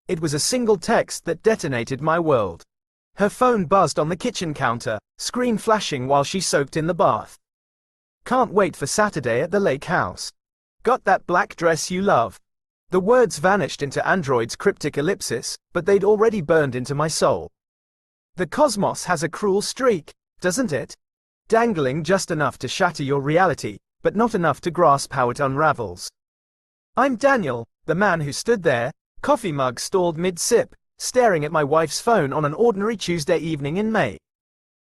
It was a single text that detonated my world. Her phone buzzed on the kitchen counter, screen flashing while she soaked in the bath. Can't wait for Saturday at the lake house. Got that black dress you love. The words vanished into Android's cryptic ellipsis, but they'd already burned into my soul. The cosmos has a cruel streak, doesn't it? Dangling just enough to shatter your reality, but not enough to grasp how it unravels. I'm Daniel, the man who stood there, coffee mug stalled mid-sip, staring at my wife's phone on an ordinary Tuesday evening in May.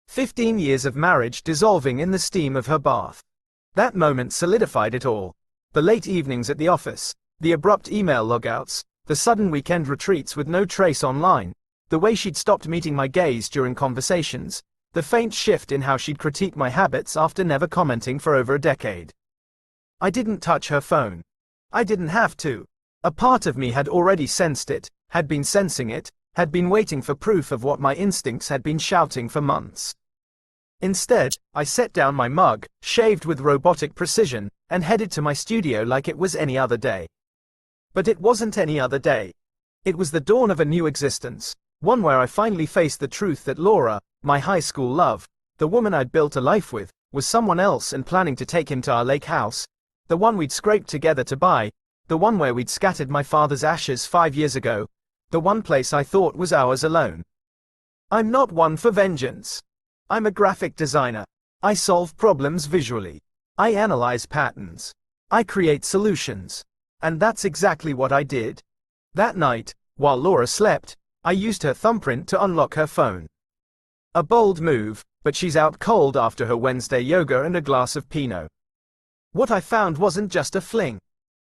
15 years of marriage dissolving in the steam of her bath. That moment solidified it all. The late evenings at the office, the abrupt email logouts, the sudden weekend retreats with no trace online, the way she'd stopped meeting my gaze during conversations, the faint shift in how she'd critique my habits after never commenting for over a decade. I didn't touch her phone. I didn't have to. A part of me had already sensed it, had been sensing it, had been waiting for proof of what my instincts had been shouting for months. Instead, I set down my mug, shaved with robotic precision, and headed to my studio like it was any other day. But it wasn't any other day. It was the dawn of a new existence, one where I finally faced the truth that Laura, my high school love, the woman I'd built a life with, was someone else and planning to take him to our lake house, the one we'd scraped together to buy, the one where we'd scattered my father's ashes 5 years ago, the one place I thought was ours alone. I'm not one for vengeance. I'm a graphic designer. I solve problems visually. I analyze patterns. I create solutions. And that's exactly what I did. That night, while Laura slept, I used her thumbprint to unlock her phone. A bold move, but she's out cold after her Wednesday yoga and a glass of Pinot. What I found wasn't just a fling.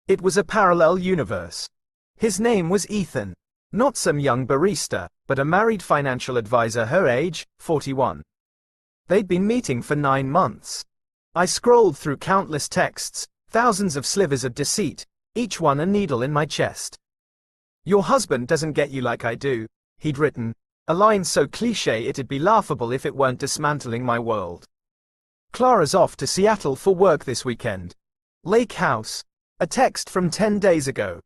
It was a parallel universe. His name was Ethan. Not some young barista, but a married financial advisor her age, 41. They'd been meeting for 9 months. I scrolled through countless texts, thousands of slivers of deceit, each one a needle in my chest. Your husband doesn't get you like I do, he'd written, a line so cliché it'd be laughable if it weren't dismantling my world. Clara's off to Seattle for work this weekend. Lake house. A text from 10 days ago.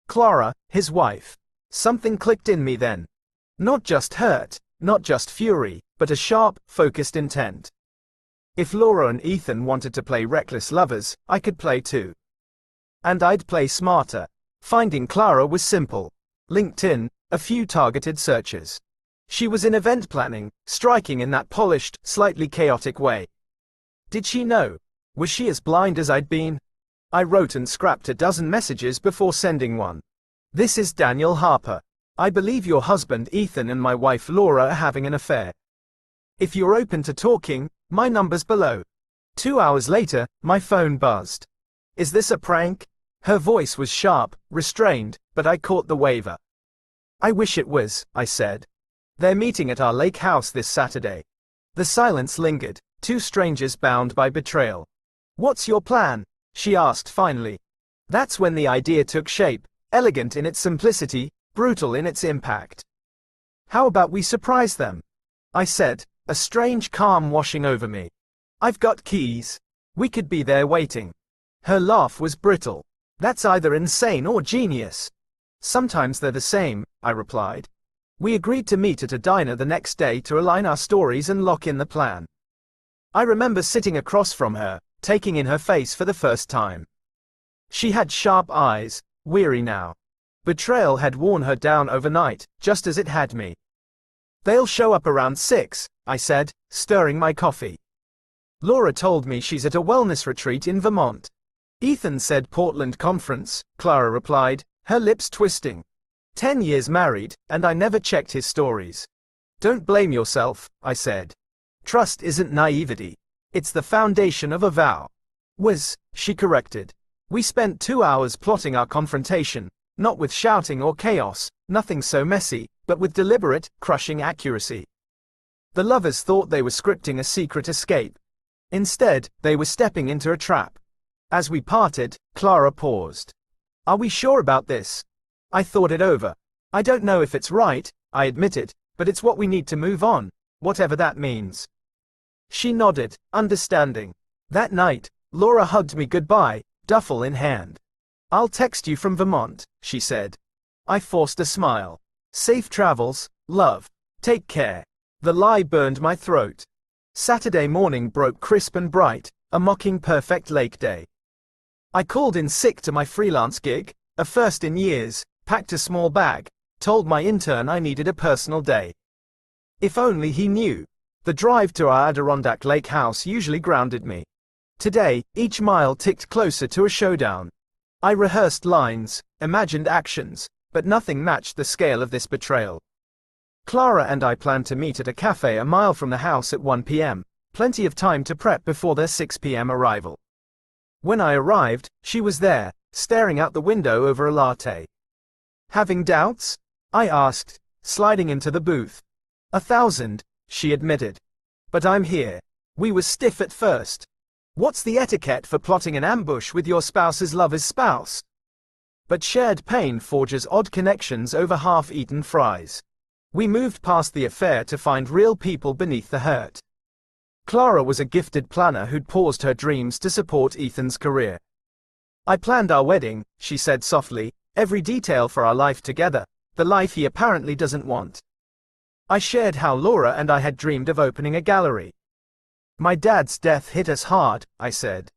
Clara, his wife. Something clicked in me then. Not just hurt, not just fury, but a sharp, focused intent. If Laura and Ethan wanted to play reckless lovers, I could play too. And I'd play smarter. Finding Clara was simple. LinkedIn, a few targeted searches. She was in event planning, striking in that polished, slightly chaotic way. Did she know? Was she as blind as I'd been? I wrote and scrapped a dozen messages before sending one. This is Daniel Harper. I believe your husband Ethan and my wife Laura are having an affair. If you're open to talking, my number's below. 2 hours later, my phone buzzed. Is this a prank? Her voice was sharp, restrained, but I caught the waver. I wish it was, I said. They're meeting at our lake house this Saturday. The silence lingered, two strangers bound by betrayal. What's your plan? She asked finally. That's when the idea took shape, elegant in its simplicity, brutal in its impact. How about we surprise them? I said, a strange calm washing over me. I've got keys. We could be there waiting. Her laugh was brittle. That's either insane or genius. Sometimes they're the same, I replied. We agreed to meet at a diner the next day to align our stories and lock in the plan. I remember sitting across from her, taking in her face for the first time. She had sharp eyes, weary now. Betrayal had worn her down overnight, just as it had me. They'll show up around 6, I said, stirring my coffee. Laura told me she's at a wellness retreat in Vermont. Ethan said Portland conference, Clara replied, her lips twisting. 10 years married, and I never checked his stories. Don't blame yourself, I said. Trust isn't naivety. It's the foundation of a vow. She corrected. We spent 2 hours plotting our confrontation, not with shouting or chaos, nothing so messy, but with deliberate, crushing accuracy. The lovers thought they were scripting a secret escape. Instead, they were stepping into a trap. As we parted, Clara paused. Are we sure about this? I thought it over. I don't know if it's right, I admitted, but it's what we need to move on, whatever that means. She nodded, understanding. That night, Laura hugged me goodbye, duffel in hand. I'll text you from Vermont, she said. I forced a smile. Safe travels, love. Take care. The lie burned my throat. Saturday morning broke crisp and bright, a mocking perfect lake day. I called in sick to my freelance gig, a first in years, packed a small bag, told my intern I needed a personal day. If only he knew. The drive to our Adirondack Lake house usually grounded me. Today, each mile ticked closer to a showdown. I rehearsed lines, imagined actions, but nothing matched the scale of this betrayal. Clara and I planned to meet at a cafe a mile from the house at 1 p.m., plenty of time to prep before their 6 p.m. arrival. When I arrived, she was there, staring out the window over a latte. Having doubts? I asked, sliding into the booth. 1,000, she admitted. But I'm here. We were stiff at first. What's the etiquette for plotting an ambush with your spouse's lover's spouse? But shared pain forges odd connections over half-eaten fries. We moved past the affair to find real people beneath the hurt. Clara was a gifted planner who'd paused her dreams to support Ethan's career. I planned our wedding, she said softly, every detail for our life together, the life he apparently doesn't want. I shared how Laura and I had dreamed of opening a gallery. My dad's death hit us hard, I said.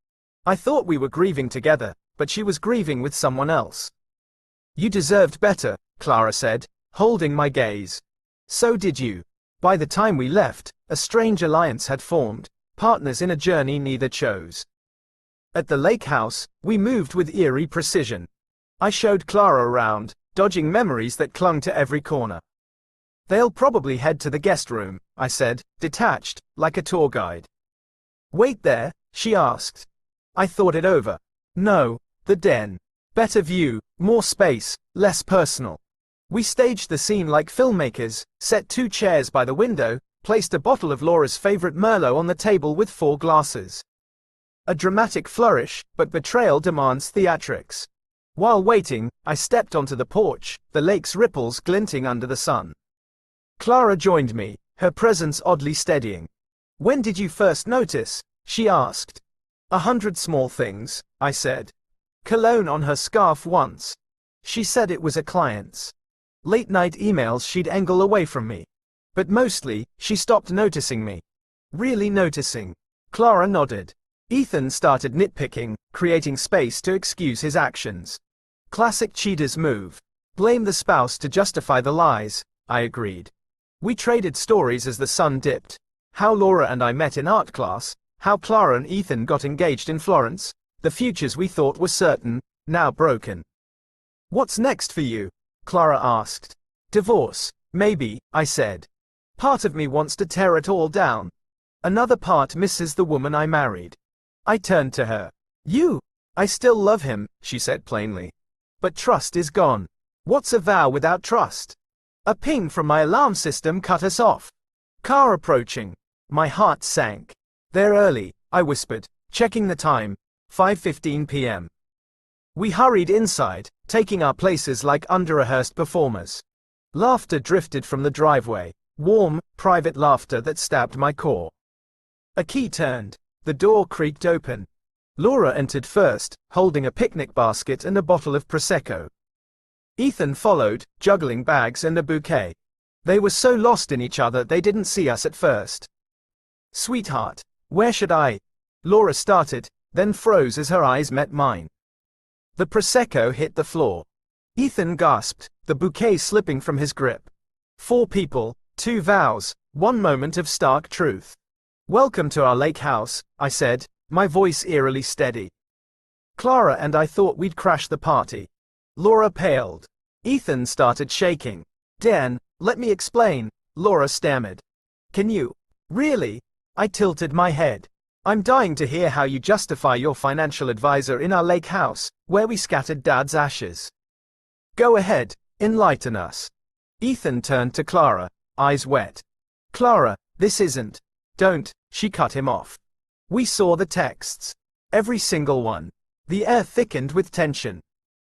I thought we were grieving together, but she was grieving with someone else. You deserved better, Clara said, holding my gaze. So did you. By the time we left, a strange alliance had formed, partners in a journey neither chose. At the lake house, we moved with eerie precision. I showed Clara around, dodging memories that clung to every corner. They'll probably head to the guest room, I said, detached, like a tour guide. Wait there, she asked. I thought it over. No, the den. Better view, more space, less personal. We staged the scene like filmmakers, set 2 chairs by the window, placed a bottle of Laura's favorite Merlot on the table with 4 glasses. A dramatic flourish, but betrayal demands theatrics. While waiting, I stepped onto the porch, the lake's ripples glinting under the sun. Clara joined me, her presence oddly steadying. When did you first notice? She asked. 100 small things, I said. Cologne on her scarf once. She said it was a client's. Late-night emails she'd angle away from me. But mostly, she stopped noticing me. Really noticing. Clara nodded. Ethan started nitpicking, creating space to excuse his actions. Classic cheater's move. Blame the spouse to justify the lies, I agreed. We traded stories as the sun dipped. How Laura and I met in art class, how Clara and Ethan got engaged in Florence, the futures we thought were certain, now broken. What's next for you? Clara asked. Divorce, maybe, I said. Part of me wants to tear it all down. Another part misses the woman I married. I turned to her. You? I still love him, she said plainly. But trust is gone. What's a vow without trust? A ping from my alarm system cut us off. Car approaching. My heart sank. They're early, I whispered, checking the time. 5:15 p.m. We hurried inside, taking our places like under-rehearsed performers. Laughter drifted from the driveway, warm, private laughter that stabbed my core. A key turned. The door creaked open. Laura entered first, holding a picnic basket and a bottle of Prosecco. Ethan followed, juggling bags and a bouquet. They were so lost in each other they didn't see us at first. Sweetheart, where should I? Laura started, then froze as her eyes met mine. The Prosecco hit the floor. Ethan gasped, the bouquet slipping from his grip. 4 people, 2 vows, 1 moment of stark truth. Welcome to our lake house, I said, my voice eerily steady. Clara and I thought we'd crash the party. Laura paled. Ethan started shaking. Dan, let me explain, Laura stammered. Can you? Really? I tilted my head. I'm dying to hear how you justify your financial advisor in our lake house, where we scattered Dad's ashes. Go ahead, enlighten us. Ethan turned to Clara, eyes wet. Clara, this isn't. Don't, she cut him off. We saw the texts. Every single one. The air thickened with tension.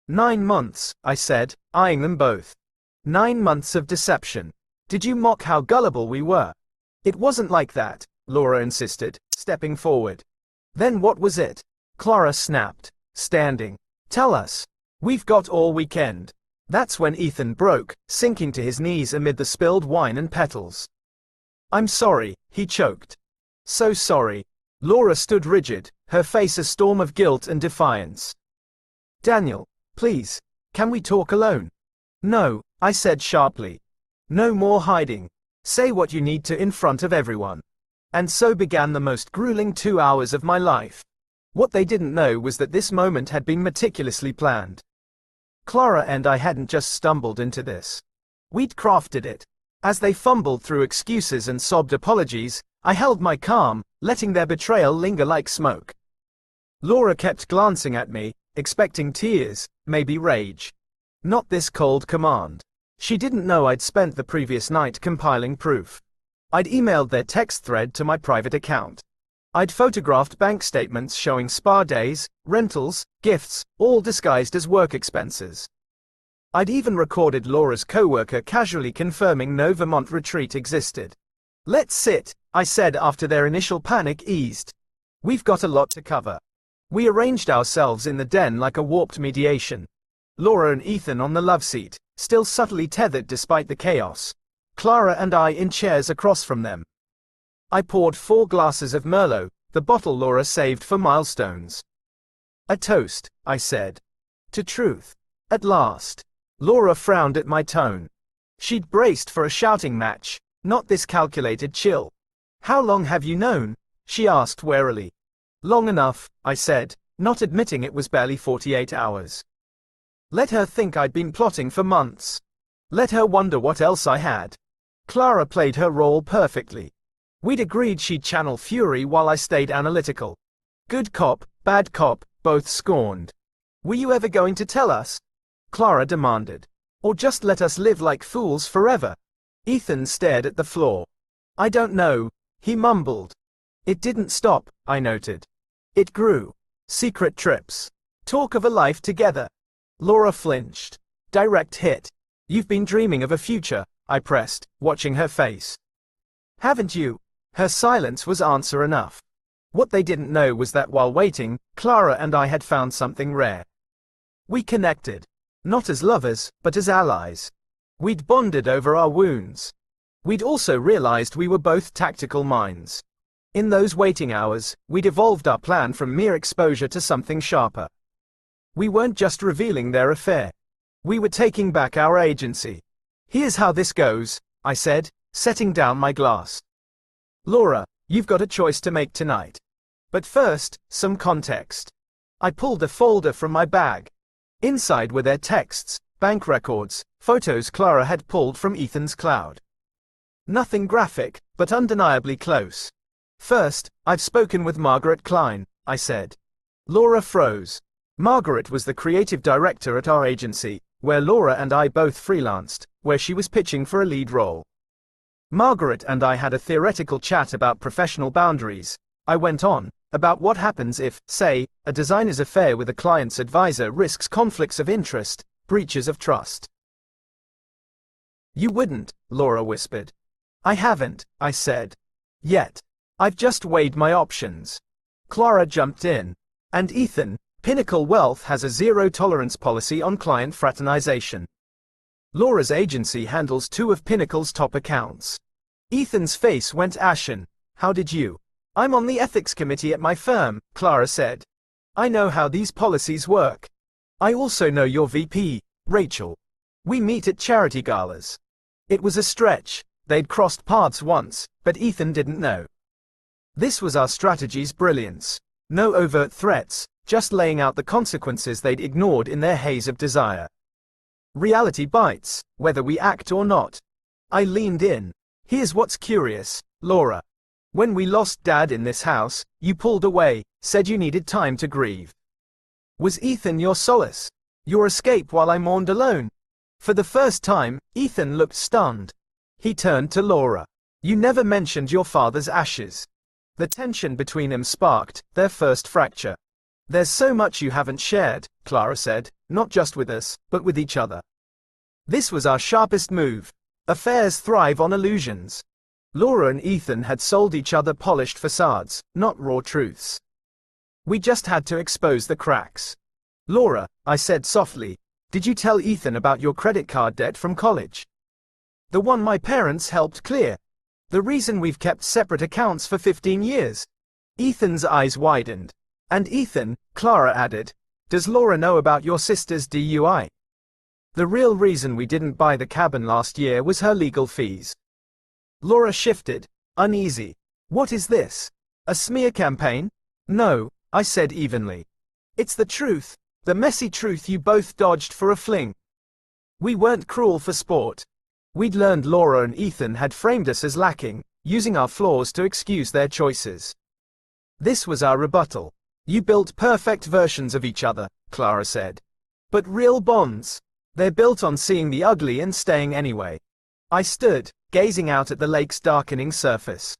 9 months, I said, eyeing them both. 9 months of deception. Did you mock how gullible we were? It wasn't like that, Laura insisted, stepping forward. Then what was it? Clara snapped, standing. Tell us. We've got all weekend. That's when Ethan broke, sinking to his knees amid the spilled wine and petals. "I'm sorry," he choked. "So sorry." Laura stood rigid, her face a storm of guilt and defiance. "Daniel, please, can we talk alone?" "No," I said sharply. "No more hiding. Say what you need to in front of everyone." And so began the most grueling 2 hours of my life. What they didn't know was that this moment had been meticulously planned. Clara and I hadn't just stumbled into this. We'd crafted it. As they fumbled through excuses and sobbed apologies, I held my calm, letting their betrayal linger like smoke. Laura kept glancing at me, expecting tears, maybe rage. Not this cold command. She didn't know I'd spent the previous night compiling proof. I'd emailed their text thread to my private account. I'd photographed bank statements showing spa days, rentals, gifts, all disguised as work expenses. I'd even recorded Laura's coworker casually confirming no Vermont retreat existed. "Let's sit," I said after their initial panic eased. "We've got a lot to cover." We arranged ourselves in the den like a warped mediation. Laura and Ethan on the love seat, still subtly tethered despite the chaos. Clara and I in chairs across from them. I poured 4 glasses of Merlot, the bottle Laura saved for milestones. "A toast," I said. "To truth." At last. Laura frowned at my tone. She'd braced for a shouting match, not this calculated chill. "How long have you known?" she asked warily. "Long enough," I said, not admitting it was barely 48 hours. Let her think I'd been plotting for months. Let her wonder what else I had. Clara played her role perfectly. We'd agreed she'd channel fury while I stayed analytical. Good cop, bad cop, both scorned. "Were you ever going to tell us?" Clara demanded. "Or just let us live like fools forever?" Ethan stared at the floor. "I don't know," he mumbled. "It didn't stop," I noted. "It grew. Secret trips. Talk of a life together." Laura flinched. Direct hit. "You've been dreaming of a future," I pressed, watching her face. "Haven't you?" Her silence was answer enough. What they didn't know was that while waiting, Clara and I had found something rare. We connected. Not as lovers, but as allies. We'd bonded over our wounds. We'd also realized we were both tactical minds. In those waiting hours, we'd evolved our plan from mere exposure to something sharper. We weren't just revealing their affair. We were taking back our agency. "Here's how this goes," I said, setting down my glass. "Laura, you've got a choice to make tonight. But first, some context." I pulled a folder from my bag. Inside were their texts, bank records, photos Clara had pulled from Ethan's cloud. Nothing graphic, but undeniably close. "First, I've spoken with Margaret Klein," I said. Laura froze. Margaret was the creative director at our agency, where Laura and I both freelanced, where she was pitching for a lead role. Margaret and I had a theoretical chat about professional boundaries. I went on, about what happens if, say, a designer's affair with a client's advisor risks conflicts of interest, breaches of trust. "You wouldn't," Laura whispered. "I haven't," I said. "Yet. I've just weighed my options." Clara jumped in. "And Ethan, Pinnacle Wealth has a zero-tolerance policy on client fraternization. Laura's agency handles 2 of Pinnacle's top accounts." Ethan's face went ashen. "How did you?" "I'm on the ethics committee at my firm," Clara said. "I know how these policies work. I also know your VP, Rachel. We meet at charity galas." It was a stretch. They'd crossed paths once, but Ethan didn't know. This was our strategy's brilliance. No overt threats, just laying out the consequences they'd ignored in their haze of desire. Reality bites, whether we act or not. I leaned in. "Here's what's curious, Laura. When we lost Dad in this house, you pulled away, said you needed time to grieve. Was Ethan your solace? Your escape while I mourned alone?" For the first time, Ethan looked stunned. He turned to Laura. "You never mentioned your father's ashes." The tension between them sparked their first fracture. "There's so much you haven't shared," Clara said, "not just with us, but with each other." This was our sharpest move. Affairs thrive on illusions. Laura and Ethan had sold each other polished facades, not raw truths. We just had to expose the cracks. "Laura," I said softly, Did you tell Ethan about your credit card debt from college? The one my parents helped clear. The reason we've kept separate accounts for 15 years. Ethan's eyes widened. And Ethan, Clara added, does Laura know about your sister's DUI? The real reason we didn't buy the cabin last year was her legal fees. Laura shifted, uneasy. What is this? A smear campaign? No, I said evenly. It's the truth, the messy truth you both dodged for a fling. We weren't cruel for sport. We'd learned Laura and Ethan had framed us as lacking, using our flaws to excuse their choices. This was our rebuttal. You built perfect versions of each other, Clara said. But real bonds, they're built on seeing the ugly and staying anyway. I stood, gazing out at the lake's darkening surface.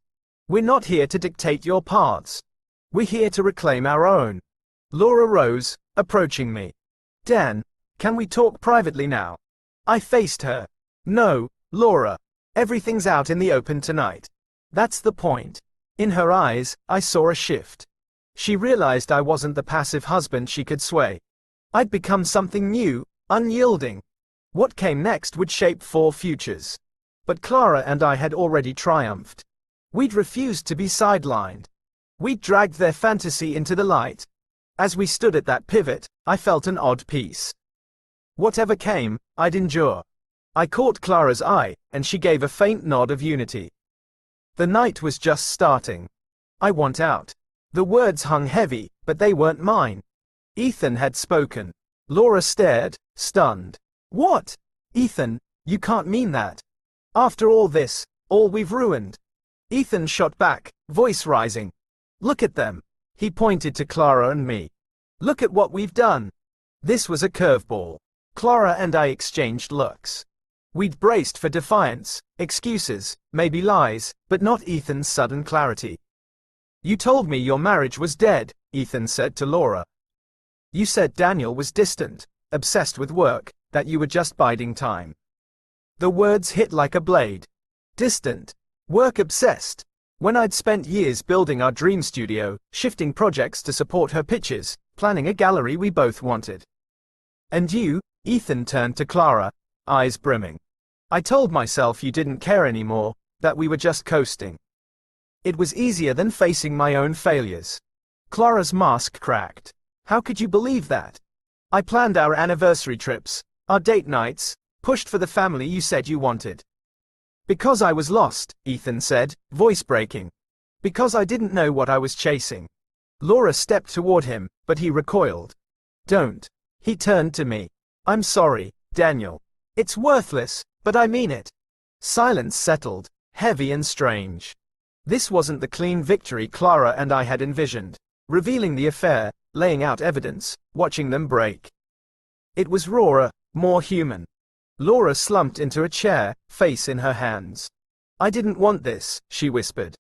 We're not here to dictate your paths. We're here to reclaim our own. Laura rose, approaching me. Dan, can we talk privately now? I faced her. No, Laura. Everything's out in the open tonight. That's the point. In her eyes, I saw a shift. She realized I wasn't the passive husband she could sway. I'd become something new, unyielding. What came next would shape 4 futures. But Clara and I had already triumphed. We'd refused to be sidelined. We'd dragged their fantasy into the light. As we stood at that pivot, I felt an odd peace. Whatever came, I'd endure. I caught Clara's eye, and she gave a faint nod of unity. The night was just starting. I want out. The words hung heavy, but they weren't mine. Ethan had spoken. Laura stared, stunned. What? Ethan, you can't mean that. After all this, all we've ruined. Ethan shot back, voice rising. Look at them. He pointed to Clara and me. Look at what we've done. This was a curveball. Clara and I exchanged looks. We'd braced for defiance, excuses, maybe lies, but not Ethan's sudden clarity. You told me your marriage was dead, Ethan said to Laura. You said Daniel was distant, obsessed with work, that you were just biding time. The words hit like a blade. Distant. Work obsessed. When I'd spent years building our dream studio, shifting projects to support her pitches, planning a gallery we both wanted. And you, Ethan turned to Clara, eyes brimming. I told myself you didn't care anymore, that we were just coasting. It was easier than facing my own failures. Clara's mask cracked. How could you believe that? I planned our anniversary trips, our date nights, pushed for the family you said you wanted. Because I was lost, Ethan said, voice breaking. Because I didn't know what I was chasing. Laura stepped toward him, but he recoiled. Don't. He turned to me. I'm sorry, Daniel. It's worthless, but I mean it. Silence settled, heavy and strange. This wasn't the clean victory Clara and I had envisioned, revealing the affair, laying out evidence, watching them break. It was rawer, more human. Laura slumped into a chair, face in her hands. I didn't want this, she whispered.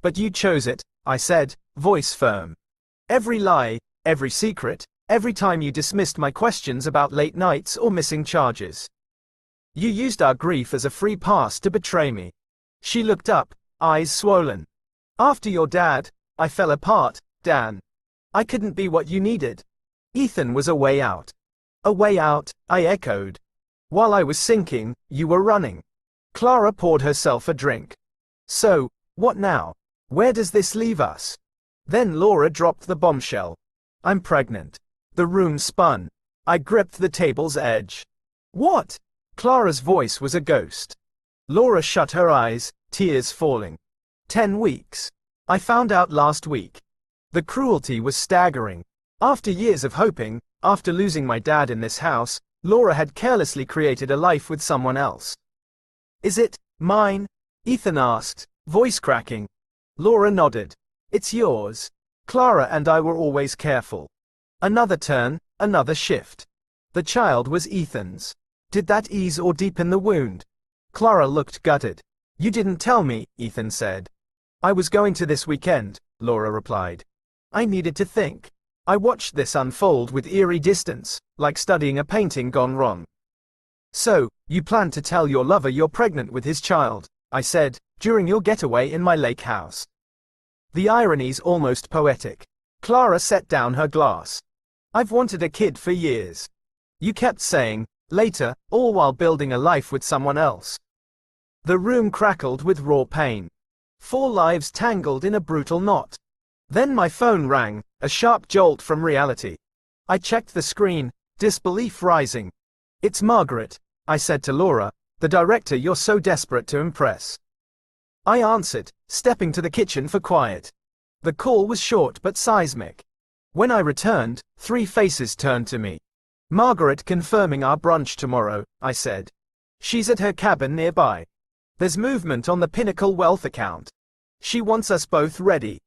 But you chose it, I said, voice firm. Every lie, every secret, every time you dismissed my questions about late nights or missing charges. You used our grief as a free pass to betray me. She looked up, eyes swollen. After your dad, I fell apart, Dan. I couldn't be what you needed. Ethan was a way out. A way out, I echoed. While I was sinking, you were running. Clara poured herself a drink. So, what now? Where does this leave us? Then Laura dropped the bombshell. I'm pregnant. The room spun. I gripped the table's edge. What? Clara's voice was a ghost. Laura shut her eyes, tears falling. 10 weeks. I found out last week. The cruelty was staggering. After years of hoping, after losing my dad in this house, Laura had carelessly created a life with someone else. Is it mine? Ethan asked, voice cracking. Laura nodded. It's yours. Clara and I were always careful. Another turn, another shift. The child was Ethan's. Did that ease or deepen the wound? Clara looked gutted. You didn't tell me, Ethan said. I was going to this weekend, Laura replied. I needed to think. I watched this unfold with eerie distance, like studying a painting gone wrong. So, you plan to tell your lover you're pregnant with his child, I said, during your getaway in my lake house. The irony's almost poetic. Clara set down her glass. I've wanted a kid for years. You kept saying, later, all while building a life with someone else. The room crackled with raw pain. 4 lives tangled in a brutal knot. Then my phone rang, a sharp jolt from reality. I checked the screen, disbelief rising. "It's Margaret," I said to Laura, "the director you're so desperate to impress." I answered, stepping to the kitchen for quiet. The call was short but seismic. When I returned, 3 faces turned to me. "Margaret confirming our brunch tomorrow," I said. "She's at her cabin nearby. There's movement on the Pinnacle Wealth account. She wants us both ready."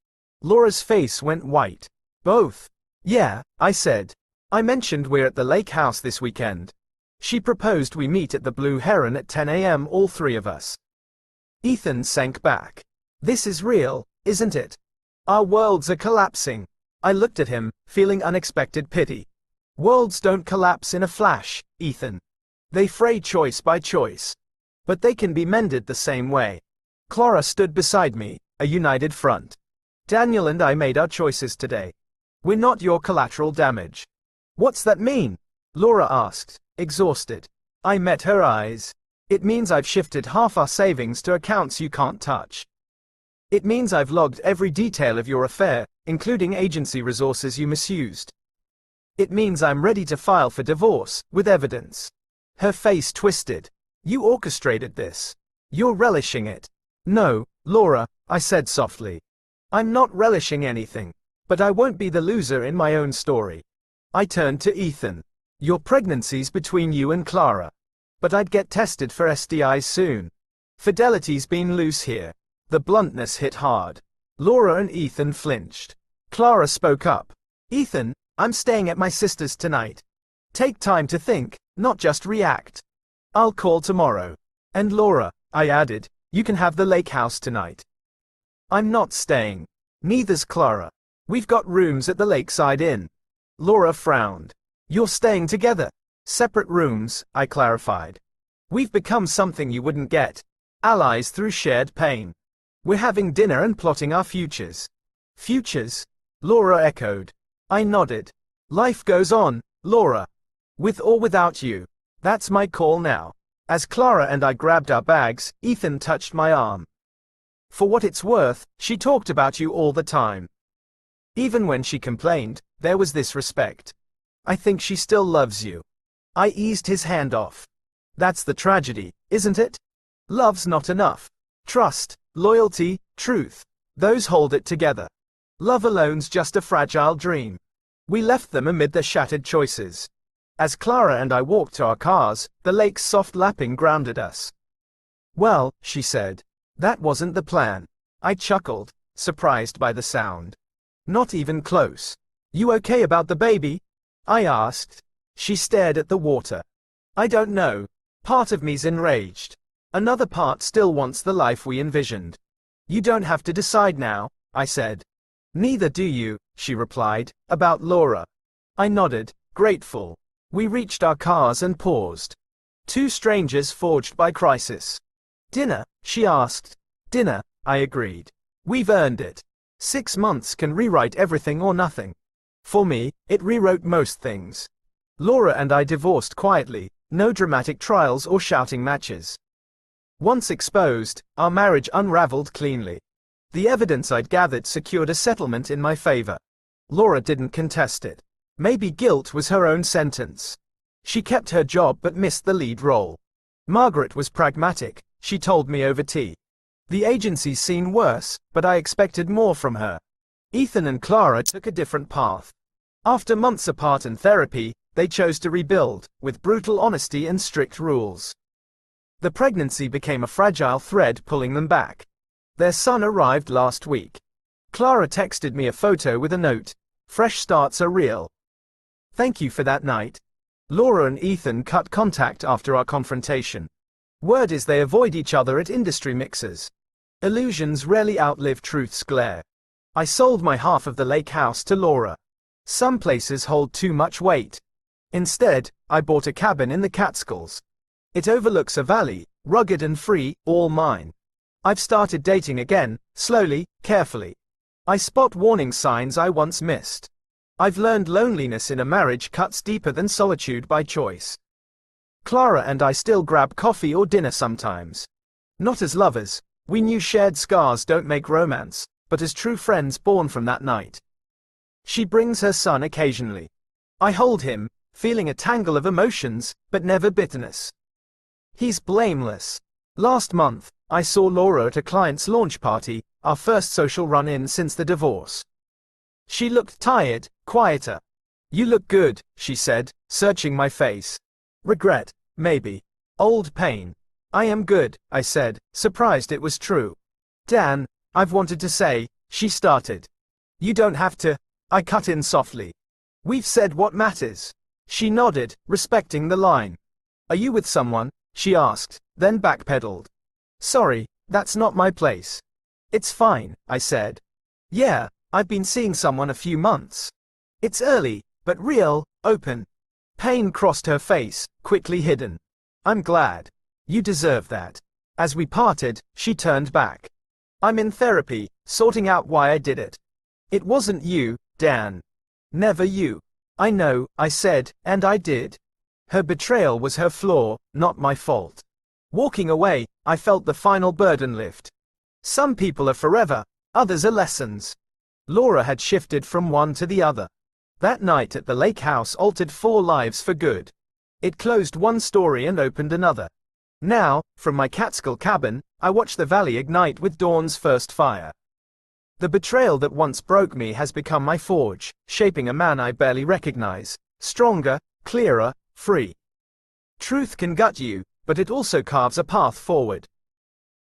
Laura's face went white. "Both?" "Yeah," I said. "I mentioned we're at the lake house this weekend. She proposed we meet at the Blue Heron at 10 a.m. all 3 of us." Ethan sank back. "This is real, isn't it? Our worlds are collapsing." I looked at him, feeling unexpected pity. "Worlds don't collapse in a flash, Ethan. They fray choice by choice. But they can be mended the same way." Clara stood beside me, a united front. "Daniel and I made our choices today. We're not your collateral damage." "What's that mean?" Laura asked, exhausted. I met her eyes. "It means I've shifted half our savings to accounts you can't touch. It means I've logged every detail of your affair, including agency resources you misused. It means I'm ready to file for divorce, with evidence." Her face twisted. "You orchestrated this. You're relishing it." "No, Laura," I said softly. "I'm not relishing anything. But I won't be the loser in my own story." I turned to Ethan. "Your pregnancy's between you and Clara. But I'd get tested for STIs soon. Fidelity's been loose here." The bluntness hit hard. Laura and Ethan flinched. Clara spoke up. "Ethan, I'm staying at my sister's tonight. Take time to think, not just react. I'll call tomorrow. And Laura," I added, "you can have the lake house tonight." "I'm not staying. Neither's Clara. We've got rooms at the Lakeside Inn." Laura frowned. "You're staying together. Separate rooms," I clarified. "We've become something you wouldn't get. Allies through shared pain. We're having dinner and plotting our futures." "Futures?" Laura echoed. I nodded. "Life goes on, Laura. With or without you. That's my call now." As Clara and I grabbed our bags, Ethan touched my arm. "For what it's worth, she talked about you all the time. Even when she complained, there was this respect. I think she still loves you." I eased his hand off. "That's the tragedy, isn't it? Love's not enough. Trust, loyalty, truth. Those hold it together. Love alone's just a fragile dream." We left them amid their shattered choices. As Clara and I walked to our cars, the lake's soft lapping grounded us. "Well," she said, "that wasn't the plan." I chuckled, surprised by the sound. "Not even close. You okay about the baby?" I asked. She stared at the water. "I don't know. Part of me's enraged. Another part still wants the life we envisioned." "You don't have to decide now," I said. "Neither do you," she replied. "About Laura." I nodded, grateful. We reached our cars and paused. 2 strangers forged by crisis. "Dinner?" she asked. "Dinner," I agreed. "We've earned it. 6 months can rewrite everything or nothing." For me, it rewrote most things. Laura and I divorced quietly, no dramatic trials or shouting matches. Once exposed, our marriage unraveled cleanly. The evidence I'd gathered secured a settlement in my favor. Laura didn't contest it. Maybe guilt was her own sentence. She kept her job but missed the lead role. Margaret was pragmatic, she told me over tea. The agency's seen worse, but I expected more from her. Ethan and Clara took a different path. After months apart in therapy, they chose to rebuild, with brutal honesty and strict rules. The pregnancy became a fragile thread pulling them back. Their son arrived last week. Clara texted me a photo with a note. "Fresh starts are real. Thank you for that night." Laura and Ethan cut contact after our confrontation. Word is they avoid each other at industry mixers. Illusions rarely outlive truth's glare. I sold my half of the lake house to Laura. Some places hold too much weight. Instead, I bought a cabin in the Catskills. It overlooks a valley, rugged and free, all mine. I've started dating again, slowly, carefully. I spot warning signs I once missed. I've learned loneliness in a marriage cuts deeper than solitude by choice. Clara and I still grab coffee or dinner sometimes. Not as lovers, we knew shared scars don't make romance, but as true friends born from that night. She brings her son occasionally. I hold him, feeling a tangle of emotions, but never bitterness. He's blameless. Last month, I saw Laura at a client's launch party, our first social run-in since the divorce. She looked tired, quieter. "You look good," she said, searching my face. "Regret, maybe. Old pain." "I am good," I said, surprised it was true. "Dan, I've wanted to say," she started. "You don't have to," I cut in softly. "We've said what matters." She nodded, respecting the line. "Are you with someone?" she asked, then backpedaled. "Sorry, that's not my place." "It's fine," I said. "Yeah, I've been seeing someone a few months." "It's early, but real, open." Pain crossed her face, quickly hidden. "I'm glad. You deserve that." As we parted, she turned back. "I'm in therapy, sorting out why I did it." "It wasn't you, Dan. Never you." "I know," I said, "and I did." Her betrayal was her flaw, not my fault. Walking away, I felt the final burden lift. Some people are forever, others are lessons. Laura had shifted from one to the other. That night at the lake house altered 4 lives for good. It closed one story and opened another. Now, from my Catskill cabin, I watch the valley ignite with dawn's first fire. The betrayal that once broke me has become my forge, shaping a man I barely recognize, stronger, clearer, free. Truth can gut you, but it also carves a path forward.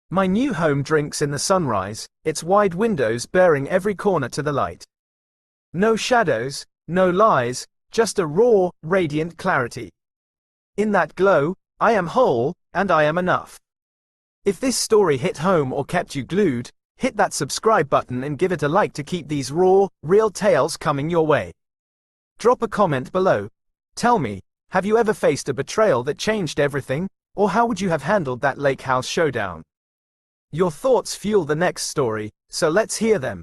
My new home drinks in the sunrise, its wide windows bearing every corner to the light. No shadows, no lies, just a raw, radiant clarity. In that glow, I am whole, and I am enough. If this story hit home or kept you glued, hit that subscribe button and give it a like to keep these raw, real tales coming your way. Drop a comment below. Tell me, have you ever faced a betrayal that changed everything, or how would you have handled that lake house showdown? Your thoughts fuel the next story, so let's hear them.